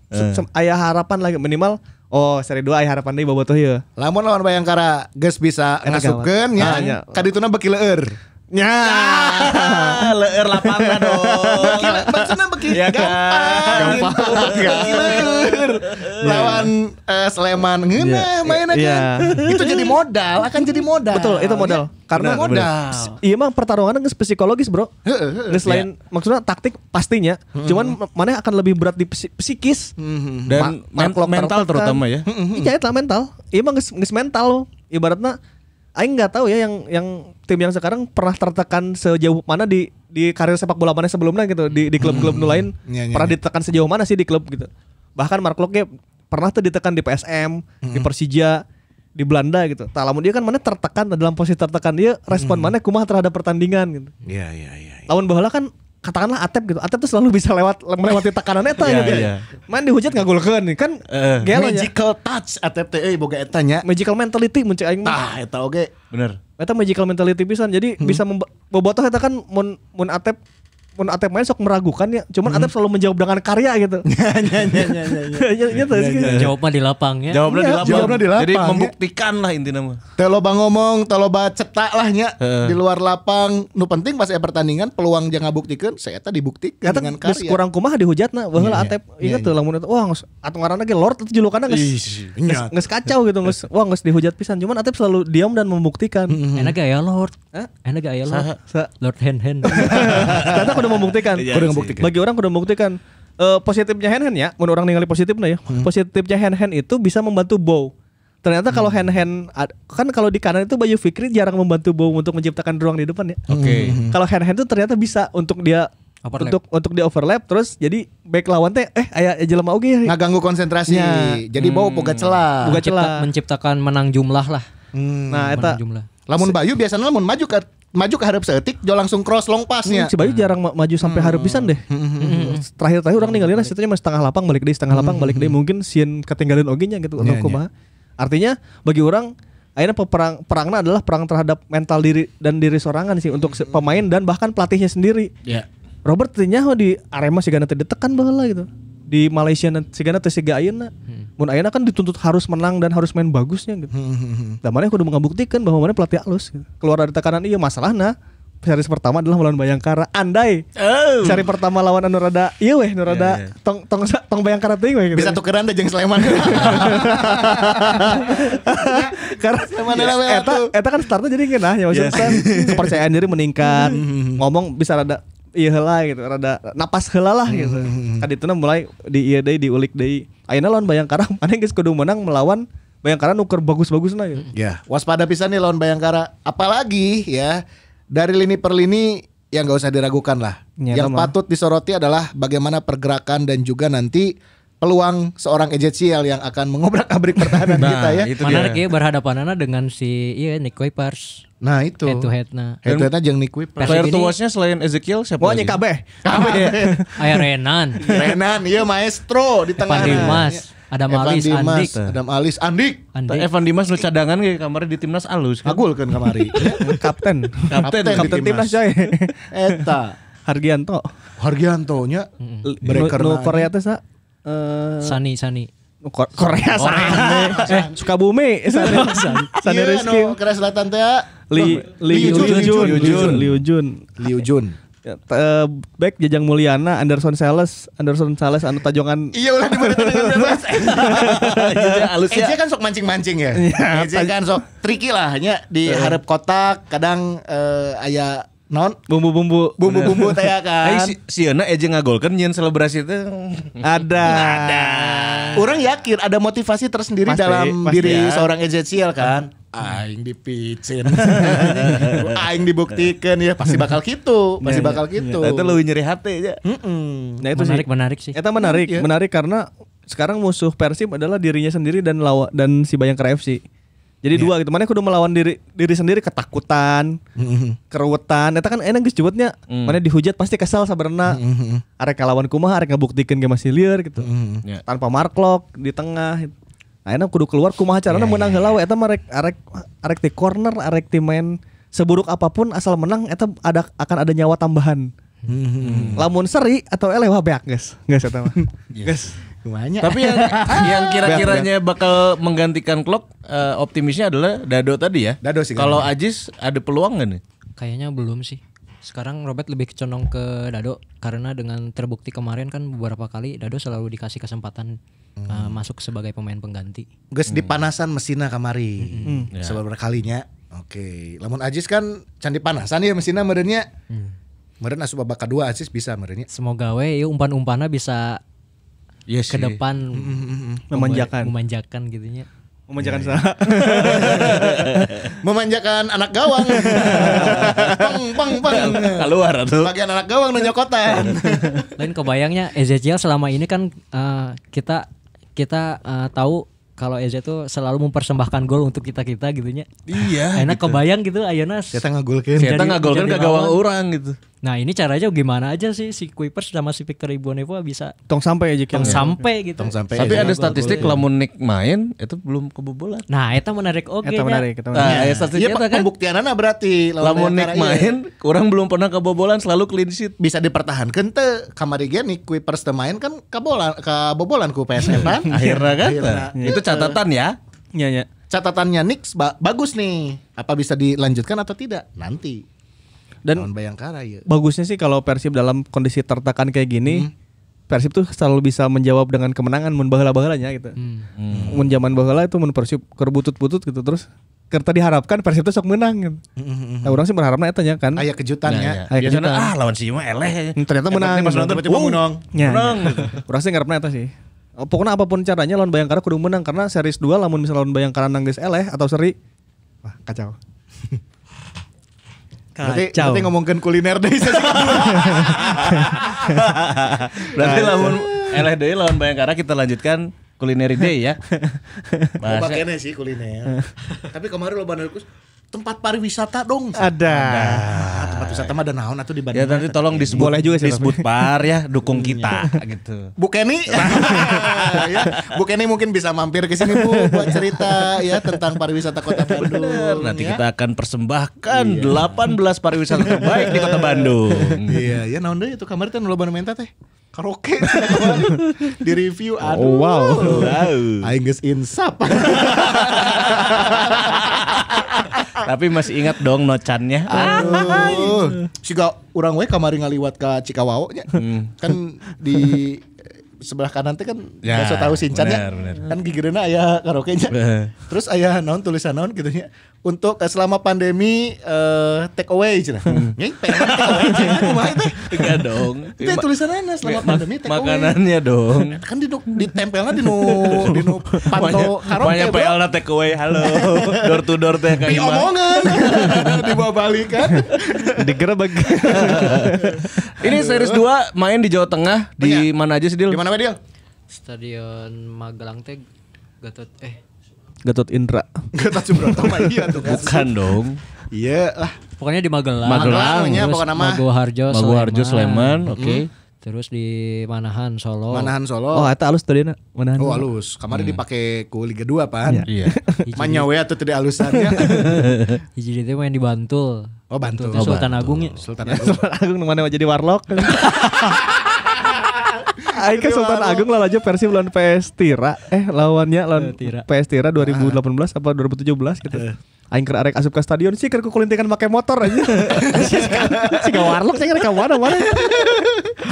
Aya harapan lagi minimal seri 2 aya harapan deui bobotoh ieu. Lamun lawan Bayangkara geus bisa ngasupkeun nya kadituna beki leueur. Ya. Leur lapangan dong. Maksudnya begini Ya kan? gampang gitu. Lawan Sleman ngeunah mainnya kan. Iya. Itu jadi modal, akan jadi modal. Betul, itu modal. Karena Benar, modal. Iya mah pertarungan geus psikologis, Bro. Geus lain maksudnya taktik pastinya. Cuman mana akan lebih berat di psikis. Dan mental terutama ya. Iya, itu mental. Iya mah geus mental. Ibaratnya aing enggak tahu ya yang tim yang sekarang pernah tertekan sejauh mana di karir sepak bola mana sebelumnya gitu di klub-klub lain pernah ditekan sejauh mana sih di klub gitu. Bahkan Mark Locke pernah tuh ditekan di PSM, di Persija, di Belanda gitu. Tak lamun dia kan mana tertekan dalam posisi tertekan dia respon mana kumaha terhadap pertandingan gitu. Iya. Lawan baheula kan katakanlah Atep gitu. Atep tuh selalu bisa melewati tekanan eta Iya, gitu. iya. Main dihujat ngagolkeun nih kan. Gelo nya. Magical touch ATT boga eta nya. Magical mentality mun cek aing mah. Tah eta oge. Bener. Eta magical mentality pisan. Jadi bisa bobotoh eta kan mun Atep main sok meragukan ya. Cuman Atep selalu menjawab dengan karya gitu. Iya tuh sih. Jawab mah di lapang ya. Jawabnya Jawabnya di lapang, Jadi ya. membuktikan lah intinya mah. Teu loba ngomong, teu loba cetak lah nya di luar lapang. Nu penting pas pertandingan peluang jangan buktikeun, saya eta dibuktikan Eta dengan geus karya. kurang kumaha dihujatna baheula Atep. Ingat tuh lamun eta wah geus atuh ngaranna ge Lord itu julukanna geus kacau gitu geus dihujat pisan. Cuman Atep selalu diam dan membuktikan. Enak gak ya Lord? Hah? Enak gak ya Lord? Sa- Lord hand. Ternyata kudu membuktikan. Iya Kudu sih. membuktikan. Bagi orang kudu membuktikan. Positifnya hand ya, mun orang ningali positifnya ya. Positifnya hand itu bisa membantu bow. Ternyata kalau hand kan kalau di kanan itu Bayu Fikri jarang membantu bow untuk menciptakan ruang di depan ya. Oke. Kalau hand itu ternyata bisa untuk dia Overlap. untuk di overlap terus jadi back lawan teh aya jelema oge ya. ngaganggu konsentrasi. Ya. Jadi bau boga celah. Boga celah. Menciptakan menang jumlah lah. Nah, eta Menang jumlah. Lamun Bayu biasanya lamun maju ke hareup seeutik jo langsung cross long pass-nya. si Bayu jarang maju sampai hareup pisan deh. Terakhir orang ninggalin setnya mah setengah lapang balik deui mungkin sieun ketinggalan oge nya gitu atau kumaha. Artinya bagi orang akhirnya perangnya adalah perang terhadap mental diri dan diri sorangan sih untuk pemain dan bahkan pelatihnya sendiri. Ya. Robert nyaho di Arema sigana teh ditekan baheula gitu. Di Malaysia sigana teh siga ayeuna. Mun ayeuna kan dituntut harus menang dan harus main bagusnya gitu. Dan mana kudu membuktikan bahwa mana pelatih halus gitu. Keluar dari tekanan ieu masalahna. Series pertama adalah melawan Bayangkara. Andai seri pertama lawan anu rada ieu weh nu rada tong Bayangkara teuing weh gitu. Bisa tukeran da jeung Sleman. Karena eta kan startnya jadi ngeunah ya maksudnya kan kepercayaan diri meningkat. Ngomong bisa rada ieu heula gitu, rada napas heula lah gitu. Kadituna mulai di ieu deui diulik deui. Ayeuna lawan Bayangkara maneh geus kudu menang melawan Bayangkara nuker bagus-bagusna gitu. Ya, waspada pisan nih lawan Bayangkara. Apalagi ya dari lini per lini yang nggak usah diragukan lah. Ya, Yang patut disoroti adalah bagaimana pergerakan dan juga nanti peluang seorang Ezekiel yang akan mengobrak-abrik pertahanan kita ya. Itu Menarik dia. ya berhadapanana dengan si Nick Kuipers. Nah itu. Head to head na. Head to head jeung Nick Kuipers. Player Persib to ini- watch-nya selain Ezekiel siapa Pokoknya lagi? kabeh. Aya Renan, Renan, iya maestro di tengah. Evan Dimas, Adam Alis, Andik. Adam Alis, Andik. Andik. Evan Dimas nu cadangan kayak kamarnya di timnas alus kan. Ngagulkeun kamari. Kapten Kapten timnas coy. Eta Hargianto. Hargianto nya breaker Nu Korea teh sa Sani. Korea sana. Sukabumi sana. Sana Iya, Rizky. no, Korea Selatan teh ya. Liu Jun. Liu Jun. Back Jajang Mulyana, Anderson Sales anu tajongan. Iya ulah diberikan dengan bebas. Halus ya. Eje kan sok mancing-mancing ya. Eje kan sok tricky lah nya di hareup kotak kadang aya non Bumbu-bumbu bumbu-bumbu teh ya kan. Sieuna Eje ngagolkeun nyeun selebrasi teh. ada. Orang yakin ada motivasi tersendiri Pasti, dalam pasti diri ya. seorang Ezekiel kan. Aing dipicin. Aing dibuktikan ya pasti bakal gitu, pasti bakal gitu. Eta leuwih nyeri hate ya. Nah itu Menarik sih. Eta menarik karena sekarang musuh Persib adalah dirinya sendiri dan si Bayangkara FC. Jadi dua gitu. Mana kudu melawan diri sendiri ketakutan, keruwetan. Eta kan enak geus jebotnya. Mana dihujat pasti kesal sabarna. Arek kalawan kumaha arek ngabuktikeun ge masih lieur gitu. Ya. Tanpa marklok di tengah. Nah, enak kudu keluar kumaha carana menang heula we eta mah arek di corner, arek di main seburuk apapun asal menang eta akan ada nyawa tambahan. Lamun seri atau elewah beak geus eta mah. Geus. Gimana? Tapi yang kira-kiranya bakal menggantikan Klok optimisnya adalah Dado tadi ya. Dado sih kan. Kalau Ajis ada peluang nggak nih? Kayaknya belum sih. Sekarang Robert lebih condong ke Dado karena dengan terbukti kemarin kan beberapa kali Dado selalu dikasih kesempatan masuk sebagai pemain pengganti. Geus dipanasan mesinna kamari. Seberapa kalinya. Oke, lamun Ajis kan can dipanasan ya mesinna meureunnya. Meureun asup babak kedua Ajis bisa meureunnya. Semoga we ieu umpan-umpanna bisa Yes, ke depan memanjakan gitunya. Memanjakan saha? Memanjakan anak gawang. Pang. Keluar atuh. Bagian anak gawang nu nyokotan. Lain kebayangnya Ezekiel selama ini kan kita tahu kalau Eze tuh selalu mempersembahkan gol untuk kita gitunya. Iya. Enak kebayang gitu ayeuna. Kita ngagulkeun. Kita ngagolkan ke gawang orang gitu. Nah, ini caranya gimana aja sih si Kuipers sama si Victor Ibuonevo bisa Tong sampai aja sampai gitu. sampai. Tapi ada statistik lamun Nick main itu belum kebobolan. Nah, eta menarik oke Eta nya. menarik. Nah, Iya, statistiknya kan pembuktianana berarti lamun Nick Bayangkara main, orang belum pernah kebobolan, selalu clean sheet. bisa dipertahankan teu kamari ge Nick Kuipers teu main kan kabobolan ku PSM kan. Akhirnya kan. Akhirnya. Itu catatan ya. Nya. Catatannya Nick bagus nih. Apa bisa dilanjutkan atau tidak? Nanti. Dan lawan Bayangkara ya. bagusnya sih kalau Persib dalam kondisi tertekan kayak gini, Persib tuh selalu bisa menjawab dengan kemenangan mun baheula-baheulanya gitu. Mun zaman baheula itu mun Persib keur butut-butut gitu terus kerta diharapkan Persib tuh sok menang gitu. Nah, orang sih berharapnya eta nya kan. Aya kejutannya. Aya Biasanya kejutan. lawan si Ima eleh. Ternyata menang. Pas nonton Tiba-tiba menang. Nya. Menang. Urang sih ngarepna eta sih. Pokoknya apapun caranya lawan Bayangkara kudu menang karena series 2 lamun misalnya lawan Bayangkara nang geus eleh atau seri. Wah, kacau. Berarti ngomongin kuliner deh. Berarti lamun eleh deui lawan Bayangkara kita lanjutkan culinary day ya. Bahasa Makanya sih kuliner. Tapi kemarin lo Bandar tempat pariwisata dong. Ada. Tempat wisata mah ada naon atuh di Bandung. ya nanti tolong disebut, Boleh juga sih, disebut par ya, dukung kita gitu. Bu Kenny, ya, Bu Kenny mungkin bisa mampir ke sini Bu buat cerita ya tentang pariwisata Kota Bandung. Nanti ya. kita akan persembahkan 18 pariwisata terbaik di Kota Bandung. Iya, ya naon deui itu kamari teh nu loba menta teh. Karaoke di review Oh, aduh. wow. Aing geus insap. Tapi masih ingat dong nocannya. Aduh. Siga urang we kamari ngaliwat ka Cikawao nya. Kan di sebelah kanan teh kan Ya, bakso tahu sincannya. bener. Kan gigireuna aya karaoke-nya. Terus aya naon tulisan naon gitu nya. Untuk selama pandemi take away cenah. Nya pengen take away cenah kumaha teh? Enggak dong. Itu tulisanana selama pandemi take away. Makanannya dong. Kan ditempelna di nu panto karaoke. Banyak bro. PL na take away. Halo. Door to door teh ka Ima. Diomongan. Dibawa balik kan. Digerebek. Ini series 2 main di Jawa Tengah di mana aja sih Dil? Di mana we Dil? Stadion Magelang teh Gatot Indra. Gatot Subroto mah iya tuh kan. Bukan dong. Iya lah. Pokoknya di Magelang. Magelang, nya Terus pokoknya mah. Maguwarjo Sleman, oke. Terus di Manahan Solo. Manahan Solo. Oh, eta alus tadi na. Manahan. Oh halus. Kemarin dipakai ku Liga 2 pan. Iya. Manya we atuh teu alusannya. Hiji itu main di Bantul. Oh Bantul. Itu Sultan Agung ya. Sultan Agung. Sultan Agung mana jadi warlock. Aing ke Sultan Agung lah aja Persib lawan PS Tira. Lawannya lawan Tira. PS Tira 2018 apa 2017 gitu. Aing keur arek asup ke stadion sih keur kukulintingan make motor aja. Si warlock sih rek ka mana-mana.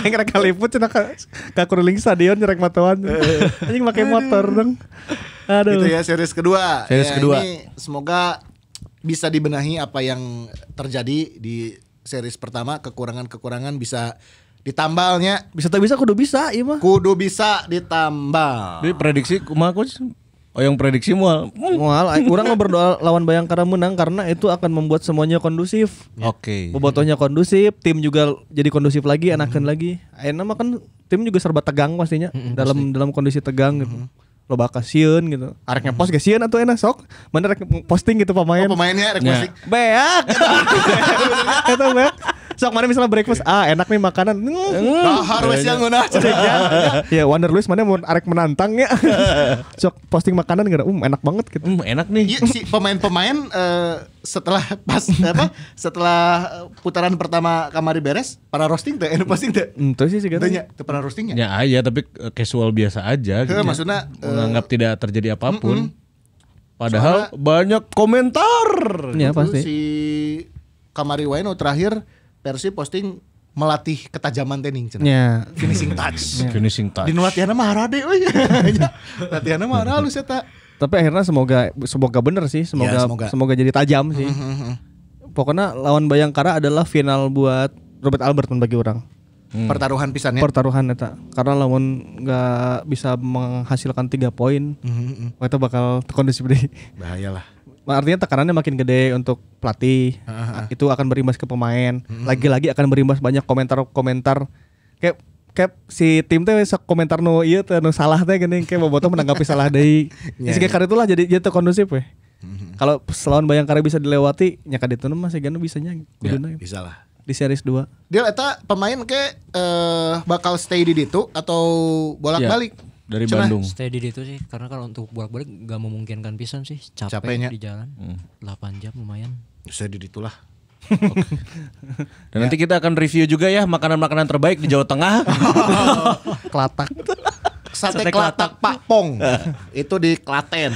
Aing rek kaliput cenah ka kuruling stadion rek matoan. Anjing make motor dong. Aduh. Itu ya series kedua. Series kedua. Ini semoga bisa dibenahi apa yang terjadi di series pertama, kekurangan-kekurangan bisa ditambalnya. Bisa tak bisa kudu bisa ieu mah. Kudu bisa ditambal. Jadi prediksi kumaha coach? Oh yang prediksi mual. Moal urang mah berdoa lawan Bayangkara menang karena itu akan membuat semuanya kondusif. Oke. Bobotohnya kondusif, tim juga jadi kondusif lagi, enakan lagi. Ayeuna mah kan tim juga serba tegang pastinya dalam kondisi tegang gitu. Lo bakal sieun gitu. Arek ngepost ge sieun atuh enak sok. Mana rek posting gitu pemain. Oh pemainnya rek musik. Beak. Eta beak. Sok mana misalnya breakfast, enak nih makanan. Dahar we siang ngeunah. Ya Wander Luis mana mau arek menantang ya. Sok posting makanan gara enak banget gitu. Enak nih. Iya si pemain-pemain setelah setelah putaran pertama kamari beres para roasting teh posting teh. Itu sih Tanya katanya. teu pernah roastingnya. Ya aja tapi casual biasa aja gitu. Maksudnya Menganggap tidak terjadi apapun. Padahal banyak komentar. Ya itu pasti. si kamari wae nu terakhir Persib posting melatih ketajaman teuing cenah. Ya. Finishing touch. Finishing touch. Di nu latihanna mah harade euy. Latihanna mah halus eta. Tapi akhirnya semoga bener sih, semoga jadi tajam sih. Pokoknya lawan Bayangkara adalah final buat Robert Albert bagi orang. Pertaruhan pisannya. Pertaruhan eta. Karena lamun nggak bisa menghasilkan 3 poin, itu bakal kondusif deh. Bahayalah. Artinya tekanannya makin gede untuk pelatih. Itu akan berimbas ke pemain. Lagi-lagi akan berimbas banyak komentar-komentar kayak si tim teh komentar nu ieu teh nu salah teh geuning kayak bobotoh menanggapi salah deui. Geus karena itulah jadi kondusif we. Kalau lawan Bayangkara bisa dilewati nya ka ditu mah sigana bisanya kuduna. Bisa lah. Di series 2. Dia eta pemain ke bakal stay di ditu atau bolak-balik? Dari Bandung. Stay di situ sih karena kalau untuk bolak-balik gak memungkinkan pisan sih, Capeknya. di jalan. 8 jam lumayan. Bisa di ditulah. Dan nanti kita akan review juga ya makanan-makanan terbaik di Jawa Tengah. Kelatak. Sate Kelatak Pak Pong. Itu di Klaten.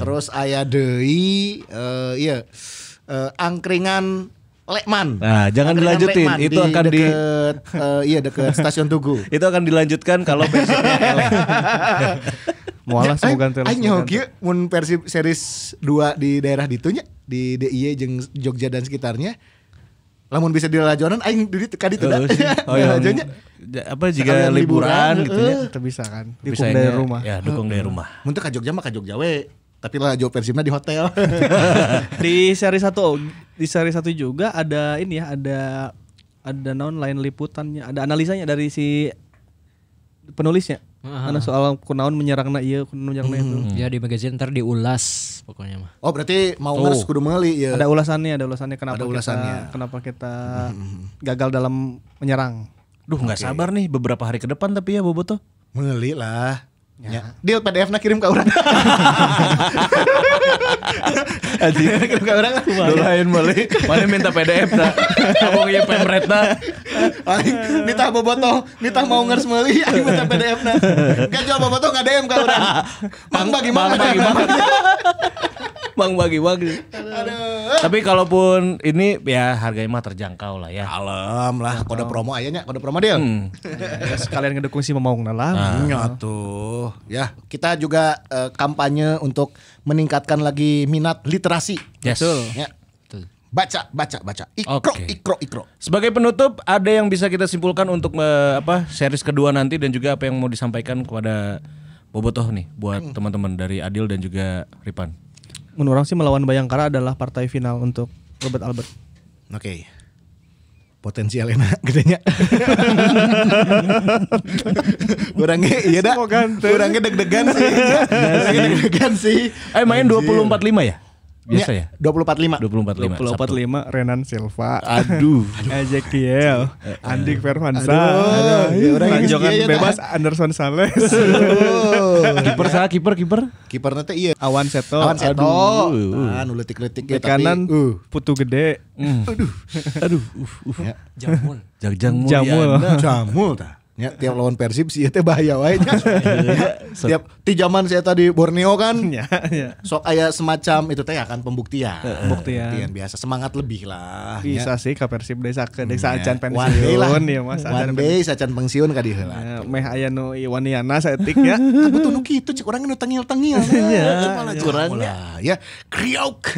Terus aya deui angkringan Lekman. Nah, jangan Angkringan dilanjutin. Lekman Itu akan deket stasiun Tugu. Itu akan dilanjutkan kalau Persibnya eleh. Mualah semoga teh. Aing nyaho kieu mun Persib series 2 di daerah ditunya di DIY jeung Jogja dan sekitarnya. Lamun bisa dilajonan aing di ka ditu da. Oh iya. Lajonnya. Apa jika liburan gitu ya. Kita bisa kan. Bisa Dukung dari rumah. Ya, dukung dari rumah. Mun teu ka Jogja mah ka Jogja we. Tapi lajo Persibna di hotel. Di seri 1 juga ada ini ya, ada naon lain liputannya, ada analisanya dari si penulisnya. Karena soal kunaon menyerangna ieu, kunaon menyerangna itu. Ya di magazine ntar diulas pokoknya mah. Oh berarti mau ngers kudu meuli ya. Ada ulasannya kenapa Ada ulasannya. kita gagal dalam menyerang. Duh, enggak sabar nih beberapa hari ke depan tapi ya Bobotoh. Meuli lah. Ya. Deal PDF-na kirim ke urang. Anjing kirim ke urang. Dolain meuli. Mana minta PDF dah. Abang ieu pemretna. Aing nitah Bobotoh, nitah mau ngers meuli aing minta PDF-na. Enggak jual Bobotoh enggak DM ka urang. Mang bagi. Mang bagi. Aduh. Tapi kalaupun ini ya harganya mah terjangkau lah ya. Kalem lah, kode promo aya nya, kode promo deal. Ya, sekalian ngedukung si Mamaungna lah. Nyatuh. Ya, kita juga kampanye untuk meningkatkan lagi minat literasi. Yes. Betul. Ya. Baca. Ikro. Sebagai penutup, ada yang bisa kita simpulkan untuk series kedua nanti dan juga apa yang mau disampaikan kepada Bobotoh nih buat teman-teman dari Adil dan juga Ripan. Menurut orang sih melawan Bayangkara adalah partai final untuk Robert Albert. Oke. Potensial enak gedenya. Urangnya iya dah. Urangnya deg-degan sih. Main 20-45 ya? Biasa ya? 24-5. 24-5 Renan Silva. Aduh. Ezekiel, Andik Firmansyah. Aduh. Ranjongan bebas Anderson Sales. Kiper. Kipernya teh iya. Awan Seto. Nah, nu leutik-leutik Di kanan Putu Gede. Aduh. Ya. Jamul. Jamul tah. Ya, tiap lawan Persib sih teh bahaya wae nya. Tiap di zaman saya tadi Borneo kan. Ya. Sok aya semacam itu teh akan pembuktian. Pembuktian Biasa semangat lebih lah. Bisa sih ka Persib desa ke desa acan pensiun. One day lah. Ya Mas. One day sacan pensiun ka dieu heula. Ya, meh aya nu Iwaniana saeutik ya. Apa tuh nu kitu cek urang nu tengil-tengil. Malah kurang lah ya. Kriauk.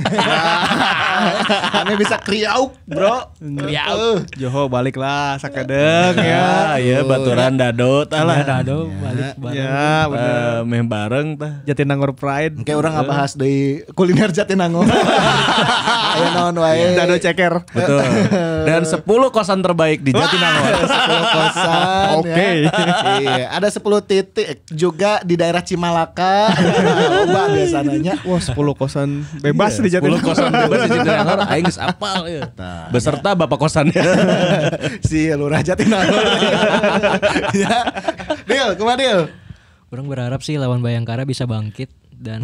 Ane bisa kriauk, Bro. Kriauk. Joho balik lah sakedeng ya. Ya baturan dado tah lah. Dado balik bareng. Ya, bener. Meh bareng tah. Jatinangor Pride. Kayak orang ngabahas dari kuliner Jatinangor. Ayo naon wae. Dado ceker. Betul. Dan 10 kosan terbaik di Jatinangor. 10 kosan. Oke. Ya. Iya, ada 10 titik juga di daerah Cimalaka. Loba biasanya. Wah 10 kosan bebas di 10 Jatinangor. kosan bebas di Jatinangor aing geus apal ya. Beserta bapak kosannya. Si Lurah Jatinangor. Ya. Dil, kumaha Dil? Orang berharap sih lawan Bayangkara bisa bangkit dan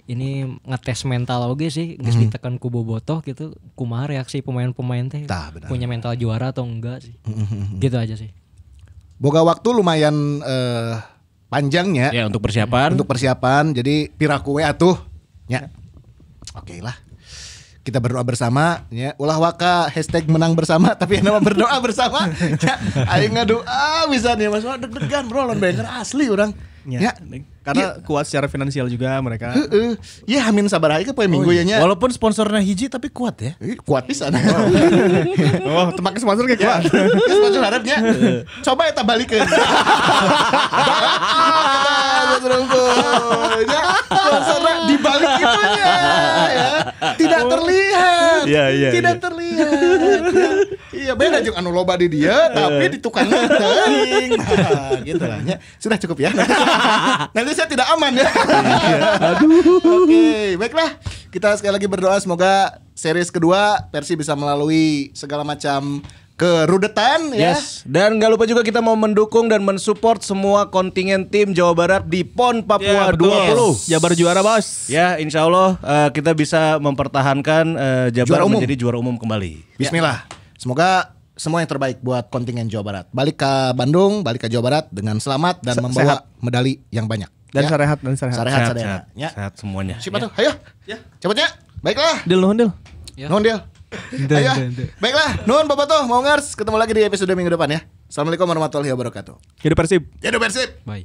ini ngetes mental oge sih, geus ditekan ku Bobotoh gitu. Kumaha reaksi pemain-pemain teh? Tah, benar. Punya mental juara atau enggak sih? Gitu aja sih. Boga waktu lumayan panjangnya Ya untuk persiapan. untuk persiapan. Jadi piraku we atuh. Ya. Oke lah. kita berdoa bersama ya, ulah waka #menang bersama tapi nama berdoa bersama ya, aing ngadoa bisa nih Mas deg-degan bro lawan Banger asli orang Ya, karena kuat secara finansial juga mereka. Ya hamin sabar aja poe minggu ya nya. Walaupun sponsornya hiji tapi kuat ya. Kuat pisan. Oh, tempat sponsor kayak kuat. Sponsor harapnya. Coba eta balikeun. Sponsornya di balik itunya ya. Tidak terlihat. Tidak terlihat. Iya beda jeung anu loba di dia tapi di tukang teuing. Nah, gitu lah ya. Sudah cukup ya. Nanti saya tidak aman ya. Aduh. Oke, baiklah. Kita sekali lagi berdoa semoga series kedua Persib bisa melalui segala macam kerudetan ya. Yes. Dan gak lupa juga kita mau mendukung dan mensupport semua kontingen tim Jawa Barat di PON Papua 20. Jabar juara, Bos. Ya, insya Allah kita bisa mempertahankan Jabar menjadi juara umum kembali. Bismillah. Semoga semua yang terbaik buat kontingen Jawa Barat. Balik ke Bandung, balik ke Jawa Barat dengan selamat dan membawa medali yang banyak. Dan ya. sehat. Sehat semuanya. Siapa tuh? Ayo. Ya. Cepatnya. Baiklah. Nuhun, Dil. Nuhun, Dil. Ayo. Baiklah, nuhun Bapak tuh, mau ngers. Ketemu lagi di episode minggu depan ya. Assalamualaikum warahmatullahi wabarakatuh. Hidup Persib. Hidup Persib. Bye.